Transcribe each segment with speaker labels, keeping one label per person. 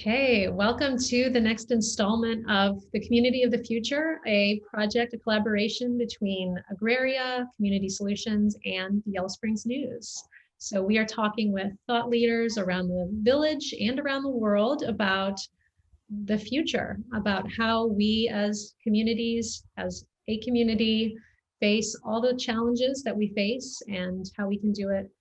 Speaker 1: Okay, welcome to the next installment of the Community of the Future, a project, a collaboration between Agraria, Community Solutions, and the Yellow Springs News. So we are talking with thought leaders around the village and around the world about the future, about how we as communities, as a community, face all the challenges that we face and how we can do it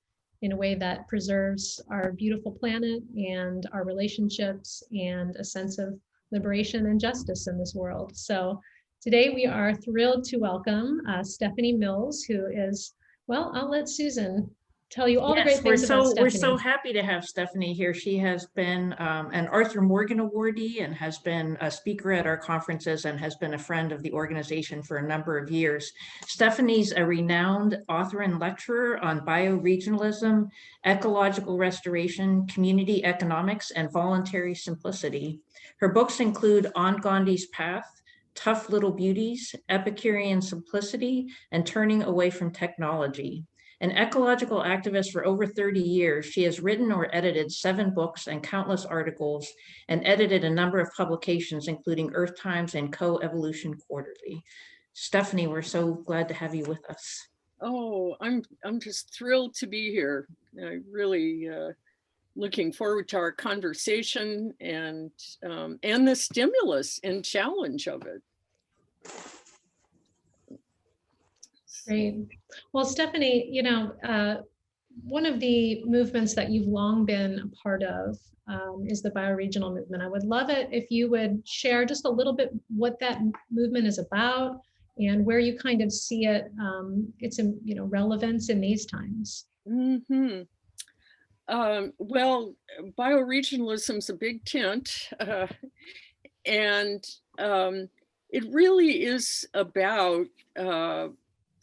Speaker 1: in a way that preserves our beautiful planet and our relationships and a sense of liberation and justice in this world. So today we are thrilled to welcome Stephanie Mills, who is, well, I'll let Susan tell you all the great things about Stephanie.
Speaker 2: We're so happy to have Stephanie here. She has been an Arthur Morgan awardee and has been a speaker at our conferences and has been a friend of the organization for a number of years. Stephanie's a renowned author and lecturer on bioregionalism, ecological restoration, community economics, and voluntary simplicity. Her books include On Gandhi's Path, Tough Little Beauties, Epicurean Simplicity, and Turning Away from Technology. An ecological activist for over 30 years, she has written or edited 7 books and countless articles and edited a number of publications, including Earth Times and Co-Evolution Quarterly. Stephanie, we're so glad to have you with us.
Speaker 3: Oh, I'm just thrilled to be here. I really looking forward to our conversation and the stimulus and challenge of it.
Speaker 1: Great. Well, Stephanie, one of the movements that you've long been a part of is the bioregional movement. I would love it if you would share just a little bit what that movement is about and where you kind of see it, its relevance in these times.
Speaker 3: Mm-hmm. Well, bioregionalism is a big tent, and it really is about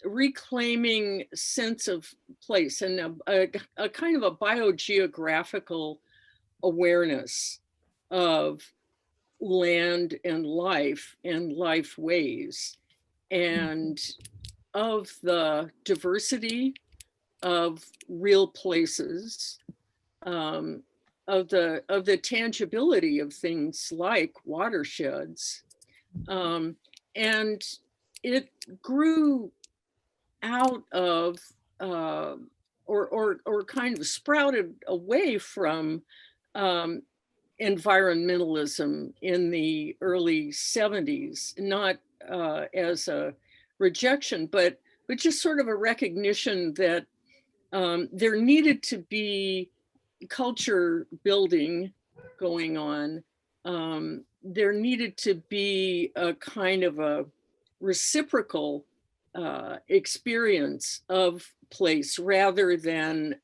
Speaker 3: reclaiming sense of place and a kind of a biogeographical awareness of land and life ways, and of the diversity of real places, of the tangibility of things like watersheds, and it grew out of or kind of sprouted away from environmentalism in the early 70s, not as a rejection, but just sort of a recognition that there needed to be culture building going on. There needed to be a kind of a reciprocal experience of place rather than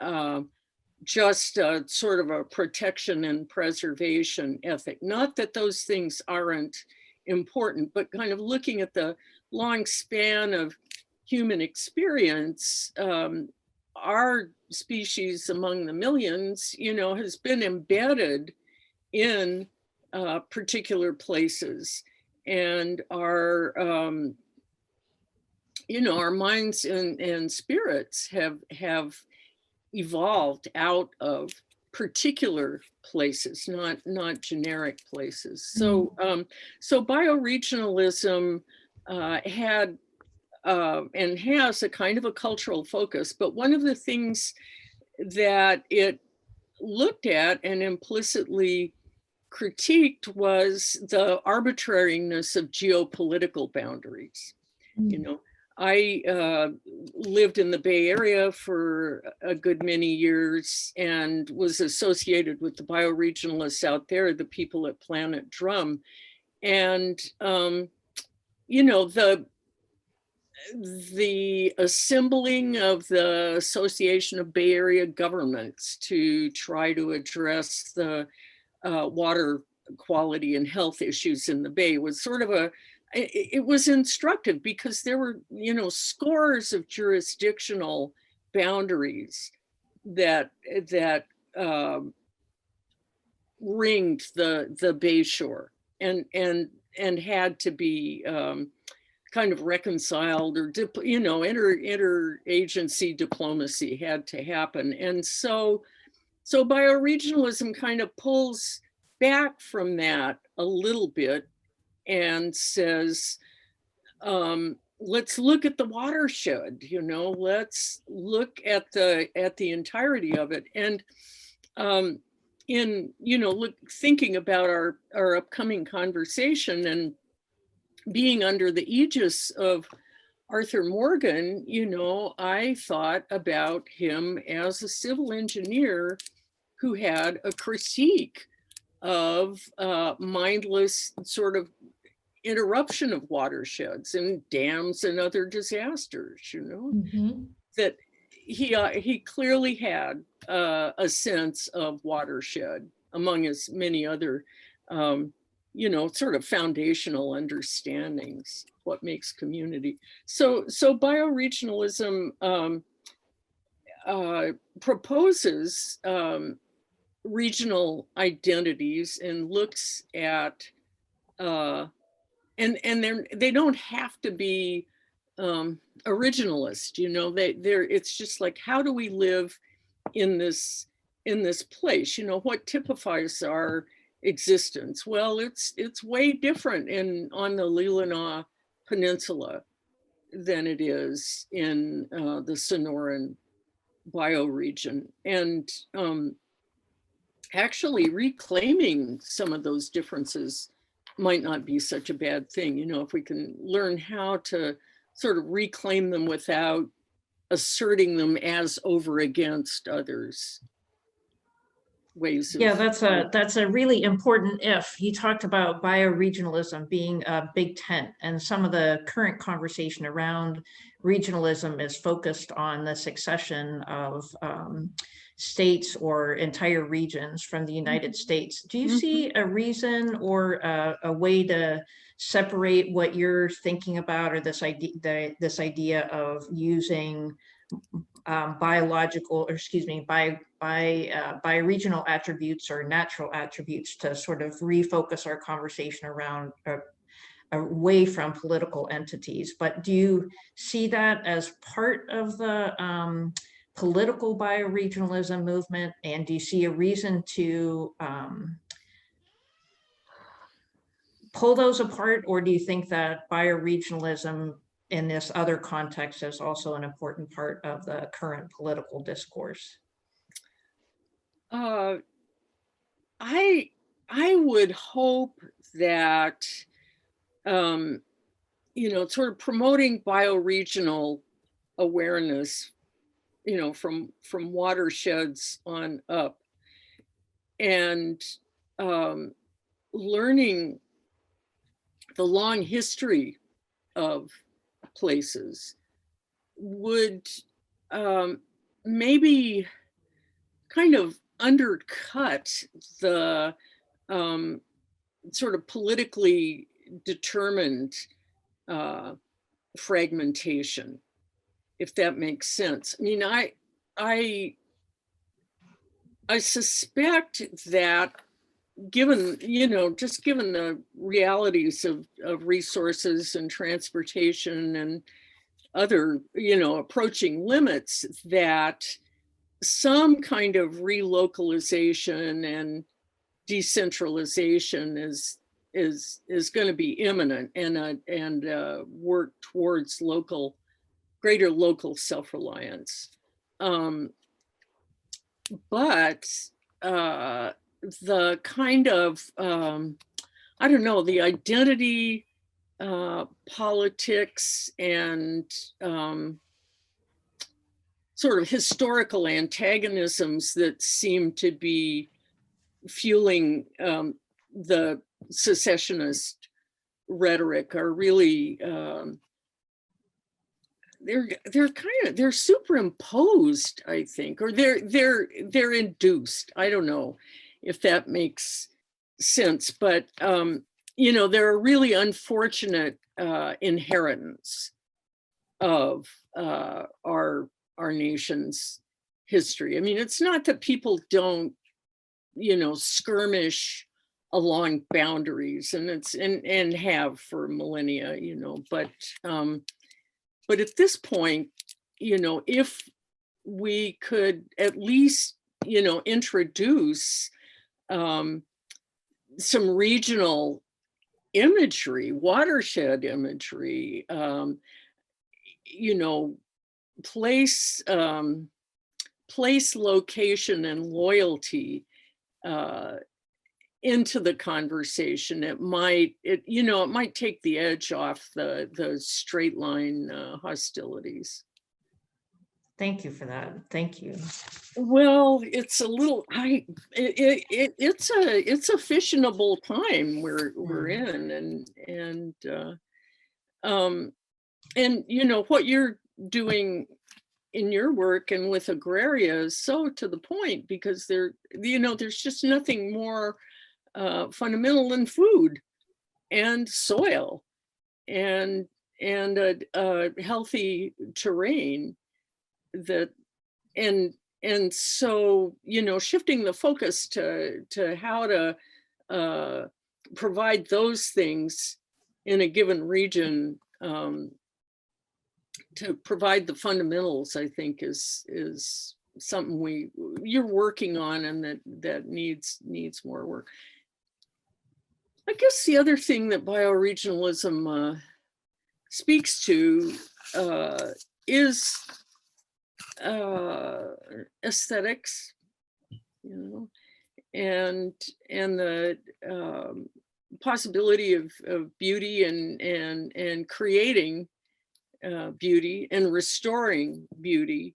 Speaker 3: just a sort of a protection and preservation ethic. Not that those things aren't important, but kind of looking at the long span of human experience. Our species among the millions, has been embedded in particular places, and our minds and spirits have evolved out of particular places, not generic places. So bioregionalism had and has a kind of a cultural focus, but one of the things that it looked at and implicitly critiqued was the arbitrariness of geopolitical boundaries. I lived in the Bay Area for a good many years and was associated with the bioregionalists out there, the people at Planet Drum. And, the assembling of the Association of Bay Area Governments to try to address the water quality and health issues in the Bay was sort of it was instructive because there were, scores of jurisdictional boundaries that ringed the Bay Shore and had to be kind of reconciled, or interagency diplomacy had to happen. And so bioregionalism kind of pulls back from that a little bit and says, let's look at the watershed, let's look at the entirety of it. And thinking about our upcoming conversation and being under the aegis of Arthur Morgan, I thought about him as a civil engineer who had a critique of mindless sort of interruption of watersheds and dams and other disasters, that he clearly had a sense of watershed among his many other, sort of foundational understandings, what makes community. So bioregionalism proposes regional identities and looks at and they don't have to be originalist, it's just like, how do we live in this place? What typifies our existence? Well, it's way different on the Leelanau Peninsula than it is in the Sonoran bioregion, and actually reclaiming some of those differences might not be such a bad thing, if we can learn how to sort of reclaim them without asserting them as over against others. Ways of,
Speaker 2: yeah, that's a really important if. He talked about bioregionalism being a big tent, and some of the current conversation around regionalism is focused on the succession of states or entire regions from the United States. Do you see a reason or a way to separate what you're thinking about, or this idea of using bioregional attributes or natural attributes to sort of refocus our conversation around away from political entities? But do you see that as part of the political bioregionalism movement? And do you see a reason to pull those apart? Or do you think that bioregionalism in this other context is also an important part of the current political discourse?
Speaker 3: I would hope that sort of promoting bioregional awareness, from watersheds on up, and learning the long history of places would maybe kind of undercut the sort of politically determined fragmentation, if that makes sense. I mean, I suspect that given, just given the realities of resources and transportation and other, approaching limits, that some kind of relocalization and decentralization is going to be imminent, and work towards greater local self-reliance. But the kind of, I don't know, the identity politics and sort of historical antagonisms that seem to be fueling the secessionist rhetoric are really they're superimposed, I think, or they're induced. I don't know if that makes sense, but they're a really unfortunate inheritance of our nation's history. I mean, it's not that people don't, skirmish along boundaries, and have for millennia, but at this point, if we could at least, introduce some regional imagery, watershed imagery, you know, place, place, location, and loyalty into the conversation. It might, you know, it might take the edge off the straight line hostilities.
Speaker 2: Thank you for that. Thank you.
Speaker 3: Well, it's a little, it's a fissionable time we're in, and you know what you're doing in your work and with agraria is so to the point, because you know, there's just nothing more fundamental than food and soil and a healthy terrain that, and so, you know, shifting the focus to how to provide those things in a given region, to provide the fundamentals, I think is something you're working on, and that needs more work. I guess the other thing that bioregionalism speaks to is aesthetics, you know, and the possibility of beauty and creating beauty and restoring beauty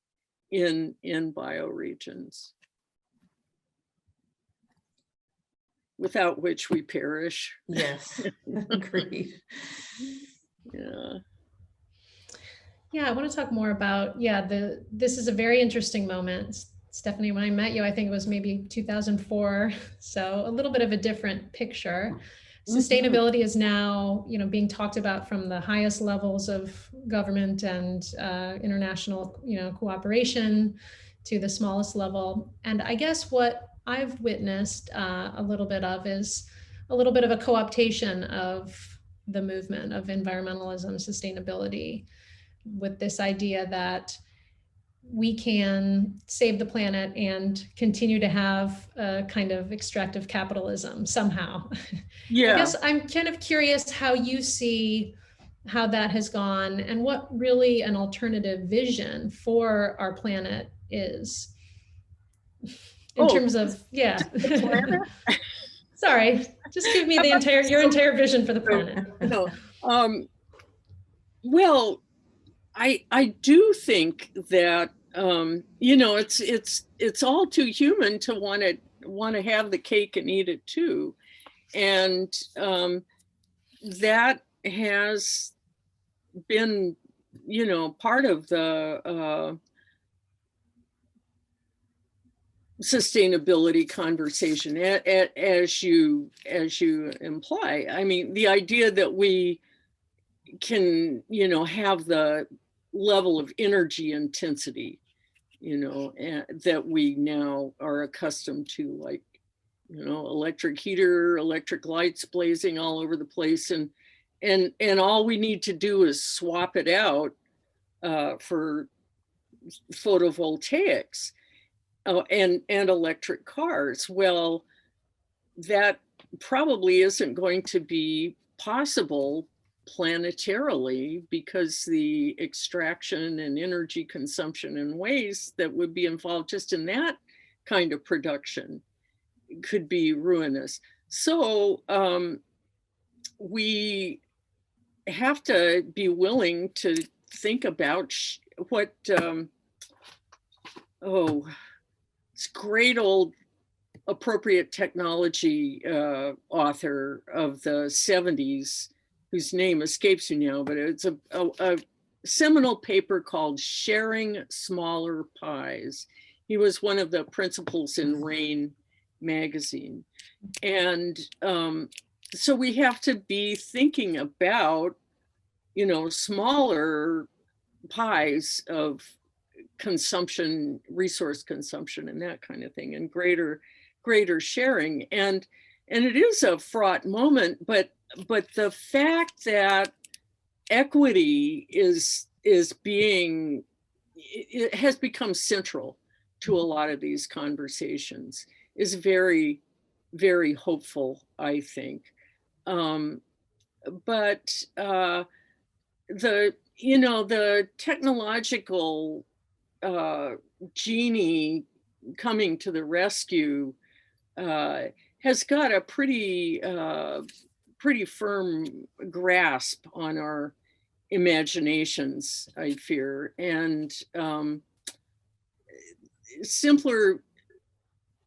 Speaker 3: in bioregions, without which we perish.
Speaker 2: Yes, agreed.
Speaker 3: Yeah.
Speaker 1: Yeah, I want to talk more about, this is a very interesting moment. Stephanie, when I met you, I think it was maybe 2004. So a little bit of a different picture. Sustainability is now, you know, being talked about from the highest levels of government and international, you know, cooperation to the smallest level. And I guess what I've witnessed a little bit of is a little bit of a co-optation of the movement of environmentalism, sustainability, with this idea that we can save the planet and continue to have a kind of extractive capitalism somehow.
Speaker 3: Yeah.
Speaker 1: I guess I'm kind of curious how you see how that has gone and what really an alternative vision for our planet is. In terms of, Sorry, just give me your entire vision for the planet.
Speaker 3: No. Well, I do think that you know, it's all too human to want to have the cake and eat it too, and that has been, you know, part of the sustainability conversation, as you imply. I mean, the idea that we can, you know, have the level of energy intensity, you know, that we now are accustomed to, like, you know, electric heater, electric lights blazing all over the place, and all we need to do is swap it out for photovoltaics and electric cars. Well, that probably isn't going to be possible planetarily, because the extraction and energy consumption and waste that would be involved just in that kind of production could be ruinous. So we have to be willing to think about what this great old appropriate technology author of the 70s, whose name escapes me now, but it's a seminal paper called Sharing Smaller Pies. He was one of the principals in Rain magazine. And so we have to be thinking about, you know, smaller pies of consumption, resource consumption, and that kind of thing, and greater sharing. And it is a fraught moment, but the fact that equity it has become central to a lot of these conversations is very very hopeful, I think. But the technological genie coming to the rescue has got a pretty firm grasp on our imaginations, I fear, and simpler,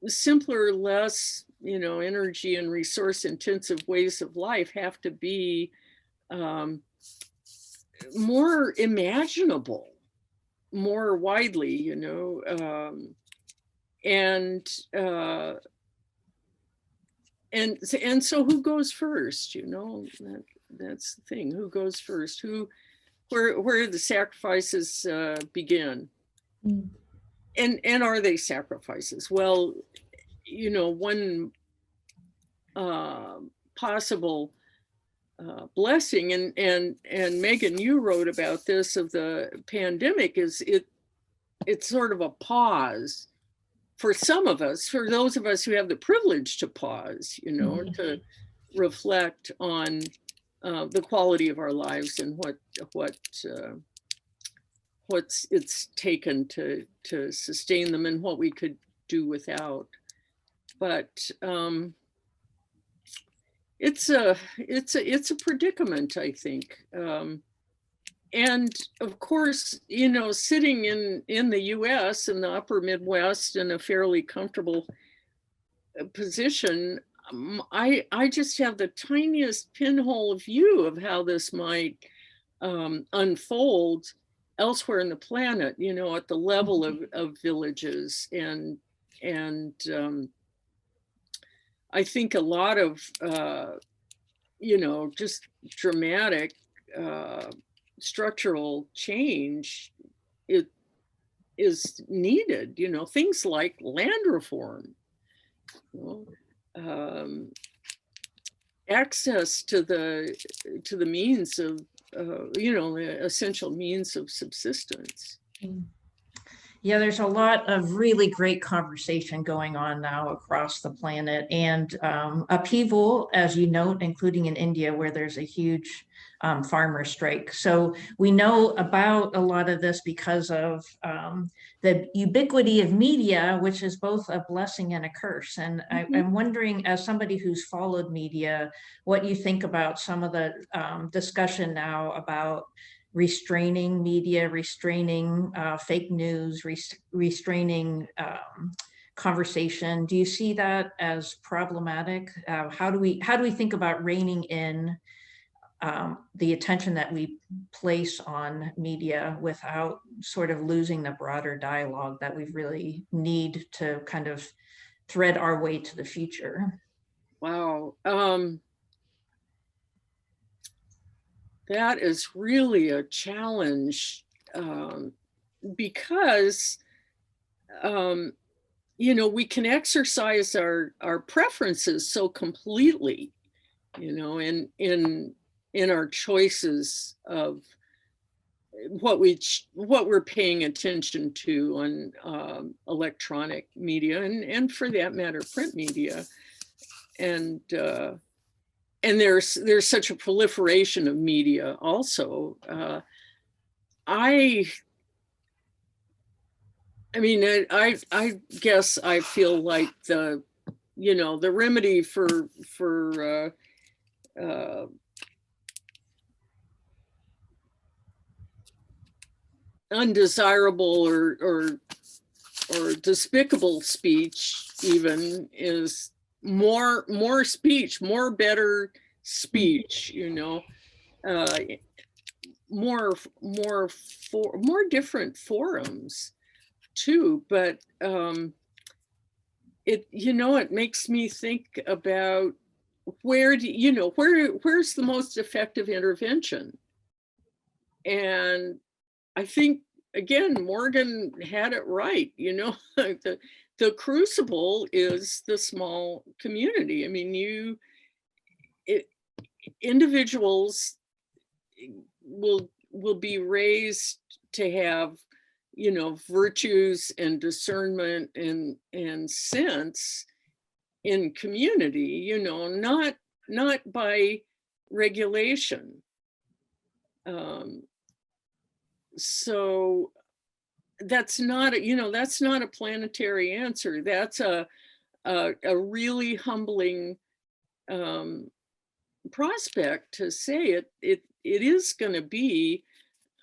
Speaker 3: less, energy and resource intensive ways of life have to be more imaginable, more widely, and so who goes first? That's the thing. Who goes first? Where the sacrifices begin?
Speaker 1: Mm.
Speaker 3: And are they sacrifices? Well, one possible blessing, and Megan, you wrote about this, of the pandemic, is it's sort of a pause for some of us, for those of us who have the privilege to pause, to reflect on the quality of our lives and what's it's taken to sustain them and what we could do without. But it's a predicament, I think. And of course, sitting in the US in the upper Midwest in a fairly comfortable position, I just have the tiniest pinhole view of how this might unfold elsewhere in the planet, at the level of villages. And I think a lot of, just dramatic structural change is needed, things like land reform, access to the means of, the essential means of subsistence.
Speaker 2: Yeah, there's a lot of really great conversation going on now across the planet, and upheaval, as you note, including in India, where there's a huge farmer strike. So we know about a lot of this because of the ubiquity of media, which is both a blessing and a curse. And I'm wondering, as somebody who's followed media, what you think about some of the discussion now about restraining media, restraining fake news, restraining conversation. Do you see that as problematic? How do we think about reining in the attention that we place on media without sort of losing the broader dialogue that we really need to kind of thread our way to the future?
Speaker 3: Wow. That is really a challenge, because, we can exercise our preferences so completely, in our choices of what we're paying attention to on electronic media, and for that matter, print media. And there's such a proliferation of media also. I guess I feel like the remedy for undesirable or despicable speech even is more speech, more better speech, more different forums too. But it makes me think about where's the most effective intervention. And I think, again, Morgan had it right, the crucible is the small community. I mean, individuals will be raised to have, virtues and discernment and sense in community, you know, not by regulation. So that's not a, you know, that's not a planetary answer. That's a really humbling prospect to say it is going to be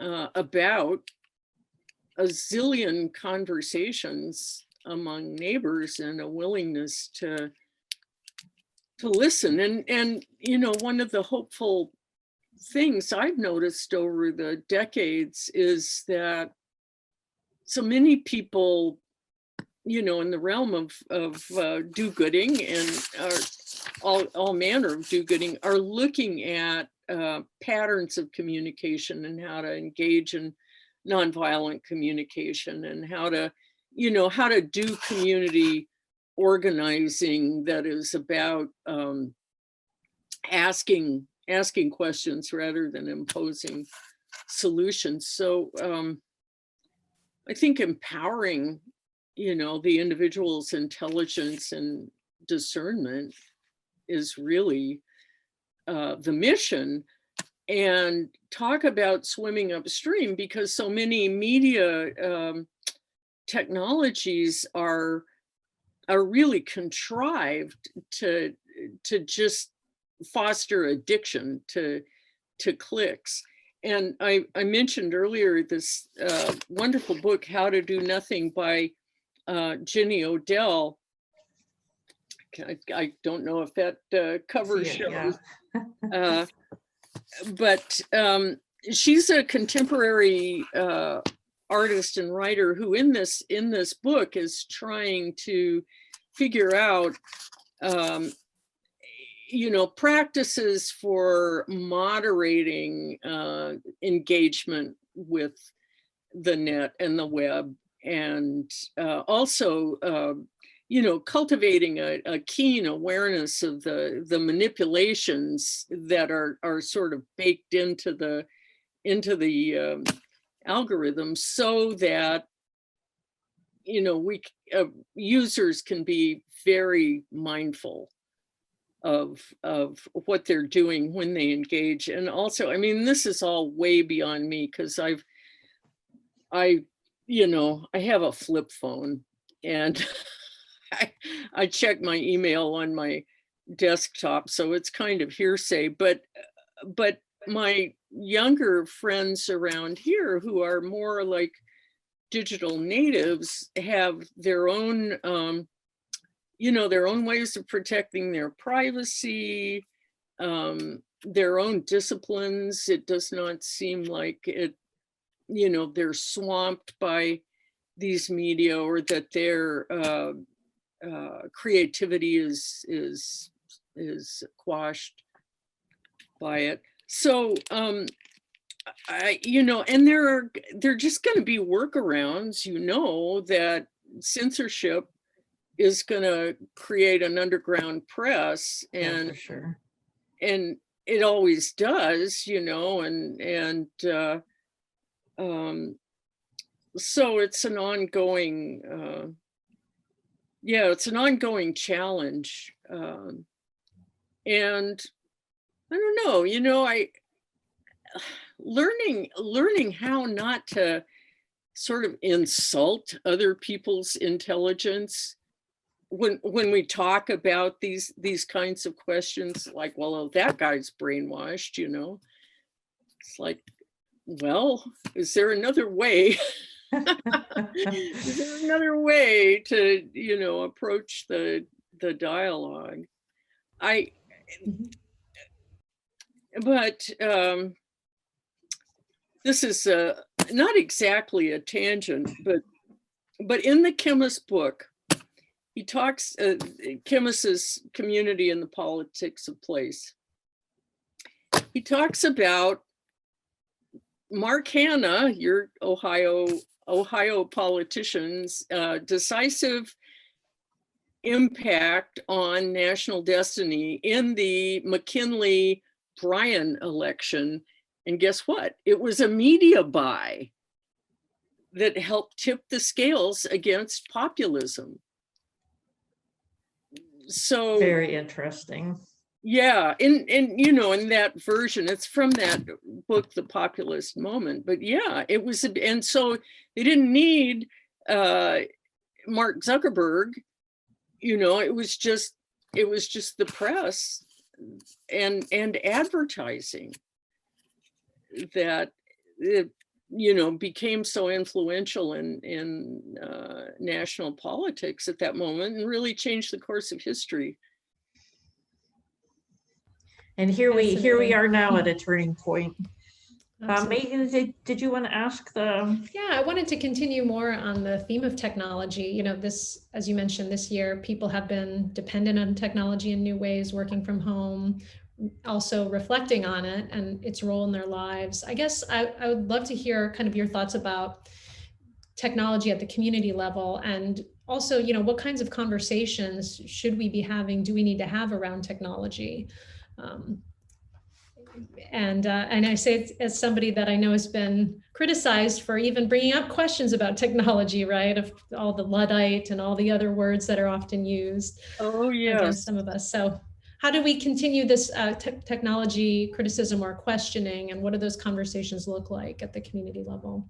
Speaker 3: about a zillion conversations among neighbors and a willingness to listen. And you know, one of the hopeful things I've noticed over the decades is that so many people, you know, in the realm of do-gooding and all manner of do-gooding are looking at patterns of communication and how to engage in nonviolent communication and how to, you know, how to do community organizing that is about asking questions rather than imposing solutions. So I think empowering, you know, the individual's intelligence and discernment is really the mission. And talk about swimming upstream, because so many media technologies are really contrived to just foster addiction to clicks. And I mentioned earlier this wonderful book, How to Do Nothing by Ginny Odell. I don't know if that cover shows, yeah. But she's a contemporary artist and writer who in this book is trying to figure out you know, practices for moderating engagement with the net and the web, and also you know, cultivating a keen awareness of the manipulations that are sort of baked into the algorithms, so that, you know, we users can be very mindful of what they're doing when they engage. And also, I mean, this is all way beyond me, because you know, I have a flip phone, and I check my email on my desktop, so it's kind of hearsay, but my younger friends around here who are more like digital natives have their own you know, their own ways of protecting their privacy, their own disciplines. It does not seem like it, you know, they're swamped by these media, or that their creativity is quashed by it. So you know, and there are just going to be workarounds, you know, that censorship is going to create an underground press, and
Speaker 2: yeah, for sure.
Speaker 3: And it always does, you know, and so it's an ongoing yeah, it's an ongoing challenge. And I don't know, you know, learning how not to sort of insult other people's intelligence when we talk about these kinds of questions, like, well, that guy's brainwashed, you know. It's like, well, is there another way? Is there another way to, you know, approach the dialogue? But this is not exactly a tangent, but in the chemist book, he talks, Chemist's Community and the Politics of Place. He talks about Mark Hanna, your Ohio politician's decisive impact on national destiny in the McKinley-Bryan election. And guess what? It was a media buy that helped tip the scales against populism. So
Speaker 2: Very interesting.
Speaker 3: yeah, and you know, in that version, it's from that book, The Populist Moment. But yeah, it was, and so they didn't need Mark Zuckerberg, you know, it was just the press and advertising that it, you know, became so influential in national politics at that moment and really changed the course of history.
Speaker 2: And here we
Speaker 1: Fascinating.
Speaker 2: are now at a turning point.
Speaker 1: Absolutely.
Speaker 2: Megan, did you want to ask the?
Speaker 1: Yeah, I wanted to continue more on the theme of technology. You know, this, as you mentioned, this year, people have been dependent on technology in new ways, working from home, also reflecting on it and its role in their lives. I guess I would love to hear kind of your thoughts about technology at the community level, and also, you know, what kinds of conversations should we be having, do we need to have around technology? And I say it as somebody that I know has been criticized for even bringing up questions about technology, right? Of all the Luddite and all the other words that are often used
Speaker 3: Oh
Speaker 1: against
Speaker 3: yes.
Speaker 1: some of us. So how do we continue this technology criticism or questioning, and what do those conversations look like at the community level?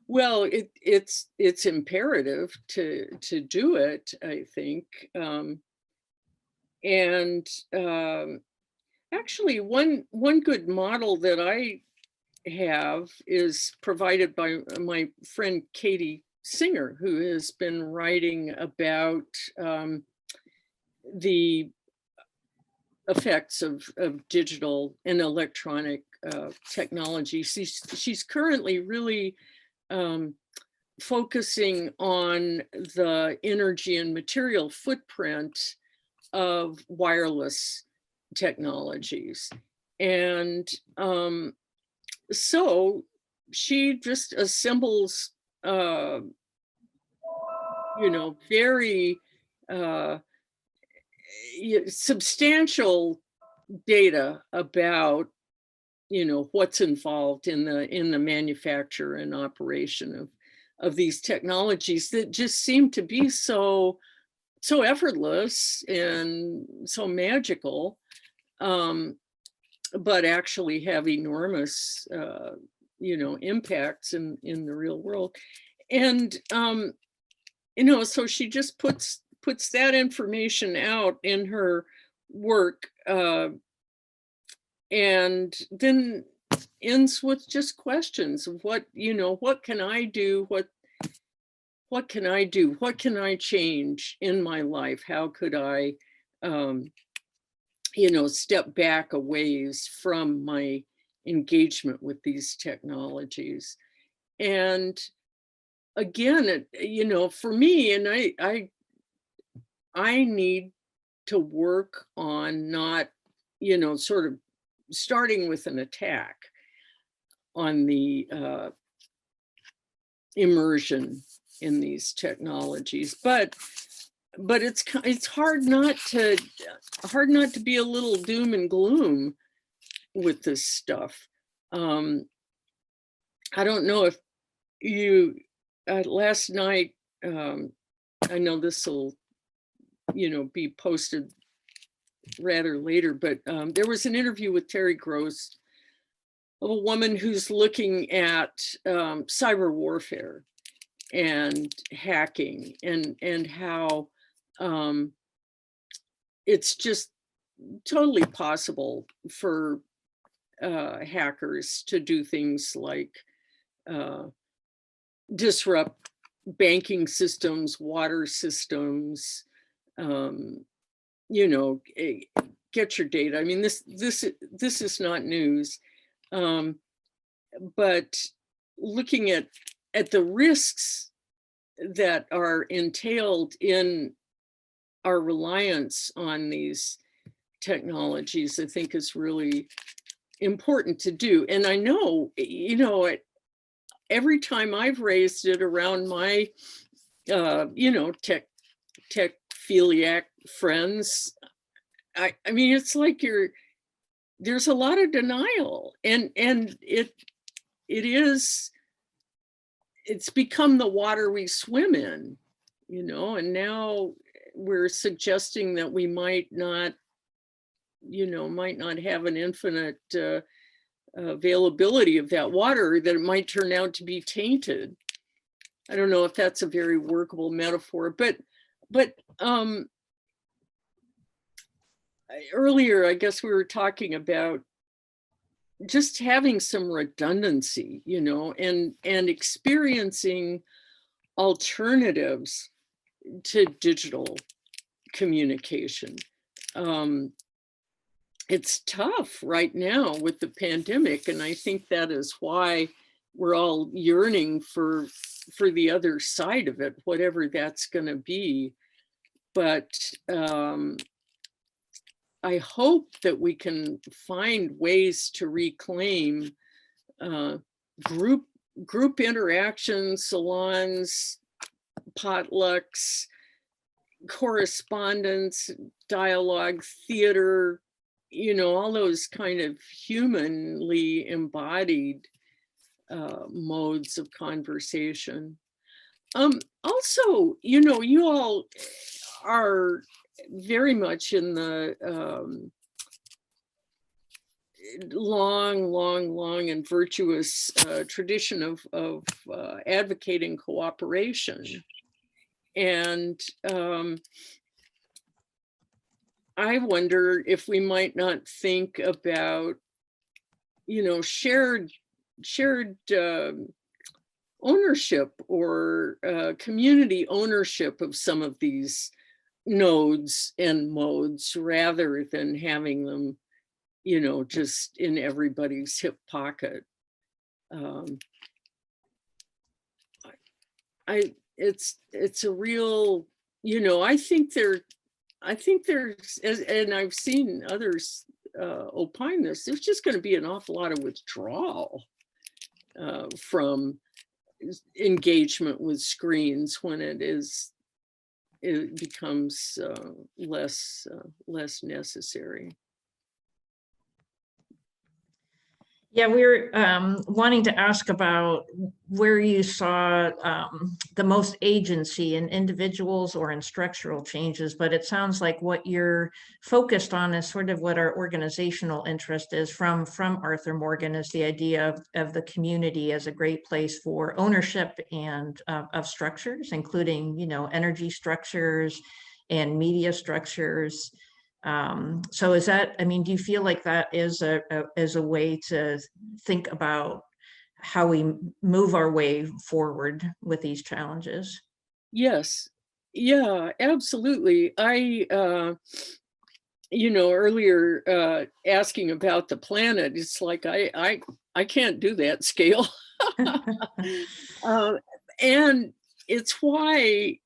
Speaker 3: Well, it's imperative to do it, I think. And actually, one good model that I have is provided by my friend Katie Singer, who has been writing about the effects of digital and electronic technology. She's currently really focusing on the energy and material footprint of wireless technologies. And so she just assembles, you know, very substantial data about, you know, what's involved in the manufacture and operation of these technologies that just seem to be so effortless and so magical, but actually have enormous you know, impacts in the real world. And you know, so she just puts that information out in her work, and then ends with just questions of what, you know, what can I do? What can I do? What can I change in my life? How could I, you know, step back a ways from my engagement with these technologies? And again, you know, for me, and I need to work on not, you know, sort of starting with an attack on the immersion in these technologies, but it's hard not to be a little doom and gloom with this stuff. I don't know if you last night, I know this will, you know, be posted rather later, but there was an interview with Terry Gross of a woman who's looking at cyber warfare and hacking and how it's just totally possible for hackers to do things like disrupt banking systems, water systems, you know, get your data. I mean, this is not news, but looking at the risks that are entailed in our reliance on these technologies, I think is really important to do. And I know, you know, every time I've raised it around my, you know, tech-philiac friends, I mean, it's like there's a lot of denial, and it is, it's become the water we swim in, you know, and now we're suggesting that we might not, you know, might not have an infinite availability of that water, that it might turn out to be tainted. I don't know if that's a very workable metaphor, but earlier, I guess we were talking about just having some redundancy, you know, and experiencing alternatives to digital communication. It's tough right now with the pandemic, and I think that is why we're all yearning for the other side of it, whatever that's going to be. But I hope that we can find ways to reclaim group interactions, salons, potlucks, correspondence, dialogue, theater, you know, all those kind of humanly embodied modes of conversation. Also, you know, you all are very much in the long and virtuous tradition of advocating cooperation. And I wonder if we might not think about, you know, shared ownership or community ownership of some of these nodes and modes, rather than having them, you know, just in everybody's hip pocket. It's a real, you know, I think there's, and I've seen others opine this, there's just going to be an awful lot of withdrawal from engagement with screens when it becomes less necessary.
Speaker 2: Yeah, we're wanting to ask about where you saw the most agency in individuals or in structural changes, but it sounds like what you're focused on is sort of what our organizational interest is from Arthur Morgan, is the idea of the community as a great place for ownership and of structures, including, you know, energy structures and media structures. So is that, I mean, do you feel like that is a way to think about how we move our way forward with these challenges?
Speaker 3: Yes, yeah, absolutely. I, you know, earlier asking about the planet, it's like I can't do that scale. And it's why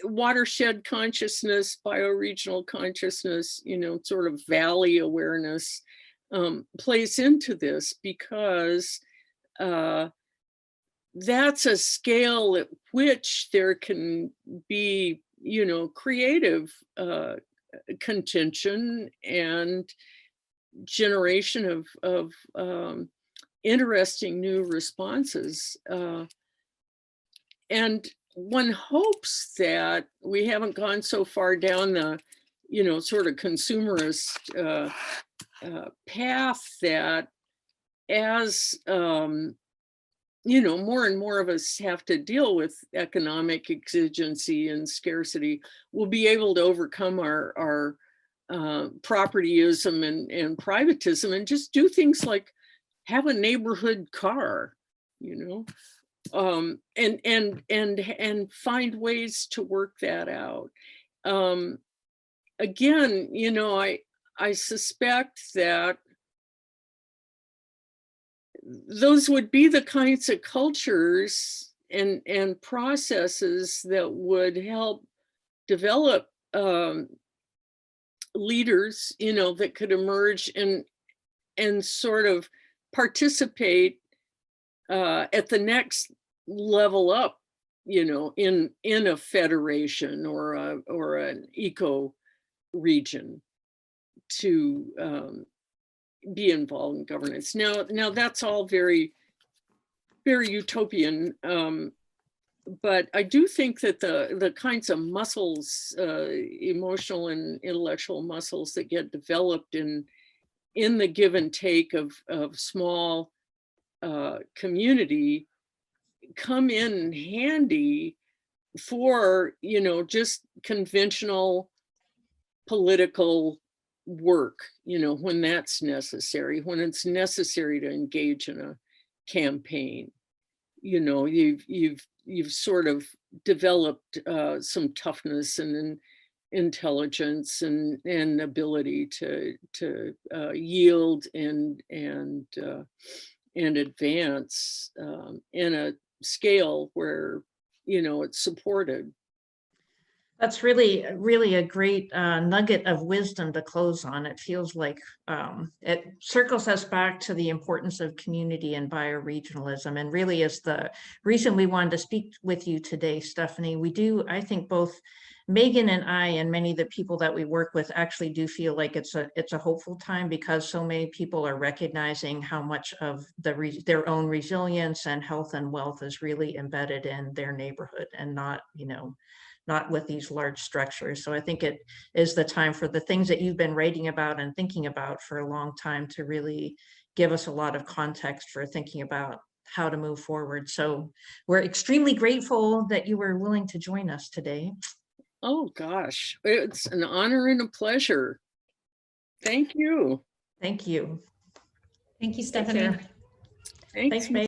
Speaker 3: watershed consciousness, bioregional consciousness, you know, sort of valley awareness plays into this, because that's a scale at which there can be, you know, creative contention and generation of interesting new responses. And one hopes that we haven't gone so far down the, you know, sort of consumerist path, that as, you know, more and more of us have to deal with economic exigency and scarcity, we'll be able to overcome our propertyism and privatism and just do things like have a neighborhood car, you know. And find ways to work that out. Again, you know, I suspect that those would be the kinds of cultures and processes that would help develop leaders, you know, that could emerge and sort of participate at the next level up, you know, in a federation or an eco region, to be involved in governance. Now that's all very very utopian. But I do think that the kinds of muscles, emotional and intellectual muscles that get developed in the give and take of small community come in handy for, you know, just conventional political work, you know, when that's necessary, when it's necessary to engage in a campaign. You know, you've sort of developed some toughness and intelligence and ability to yield and advance in a scale where, you know, it's supported.
Speaker 2: That's really, really a great nugget of wisdom to close on. It feels like it circles us back to the importance of community and bioregionalism, and really is the reason we wanted to speak with you today, Stephanie. We do, I think both Megan and I and many of the people that we work with actually do feel like it's a hopeful time, because so many people are recognizing how much of their own resilience and health and wealth is really embedded in their neighborhood, and not, you know, not with these large structures. So I think it is the time for the things that you've been writing about and thinking about for a long time to really give us a lot of context for thinking about how to move forward. So we're extremely grateful that you were willing to join us today.
Speaker 3: Oh gosh, it's an honor and a pleasure. Thank you.
Speaker 2: Thank you.
Speaker 1: Thank you, Stephanie.
Speaker 2: Thanks, Megan.